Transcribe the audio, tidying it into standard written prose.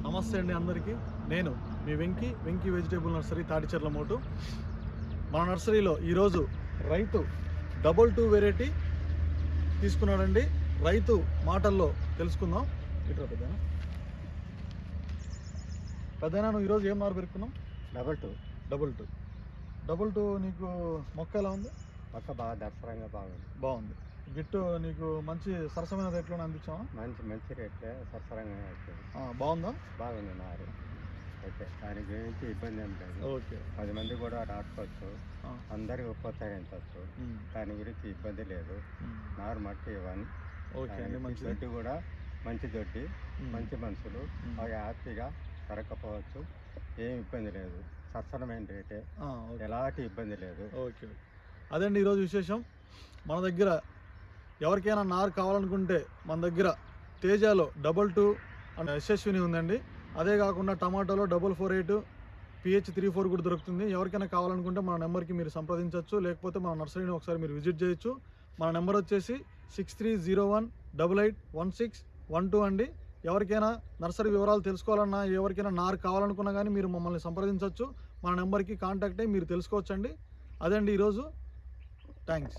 నమస్తే అండి అందరికీ. నేను మీ వెంకీ వెజిటేబుల్ నర్సరీ తాడిచెర్ల మోటు. మన నర్సరీలో ఈరోజు రైతు 22 వెరైటీ తీసుకున్నాడండి. రైతు మాటల్లో తెలుసుకుందాం. ఇట్లా పెద్దనా నువ్వు ఈరోజు ఏం నారు పెరుక్కున్నావు? 22 నీకు మొక్క ఎలా ఉంది? మొక్క బాగా దర్శనంగా బాగుంది. గిట్టు నీకు మంచి సరసమైన రేట్లోనే అందించావా? మంచి రేట్లే సరసరంగా బాగుందా? బాగుంది నారు అయితే దాని గురించి ఇబ్బంది ఏం లేదు. ఓకే, 10 మంది కూడా నాటుకోవచ్చు, అందరికి ప్రోత్సహించవచ్చు. దాని గురించి ఇబ్బంది లేదు. నారు మట్టి ఇవ్వని మంచి దొడ్డి కూడా మంచి దొడ్డి, మంచి మనుషులు హ్యాపీగా పెరగకపోవచ్చు. ఏం ఇబ్బంది లేదు. సరసమైన రేటే, ఎలాంటి ఇబ్బంది లేదు. ఓకే, అదండి ఈరోజు విశేషం. మన దగ్గర ఎవరికైనా నారు కావాలనుకుంటే మన దగ్గర తేజాలో 22 అండ్ యశస్విని ఉందండి. అదే కాకుండా టమాటోలో 448 PH34 కూడా దొరుకుతుంది. ఎవరికైనా కావాలనుకుంటే మన నెంబర్కి మీరు సంప్రదించవచ్చు, లేకపోతే మన నర్సరీని ఒకసారి మీరు విజిట్ చేయొచ్చు. మన నెంబర్ వచ్చేసి 6301881612 అండి. ఎవరికైనా నర్సరీ వివరాలు తెలుసుకోవాలన్నా, ఎవరికైనా నారు కావాలనుకున్నా కానీ మీరు మమ్మల్ని సంప్రదించవచ్చు. మన నెంబర్కి కాంటాక్ట్ అయ్యి మీరు తెలుసుకోవచ్చండి. అదండి ఈరోజు. థ్యాంక్స్.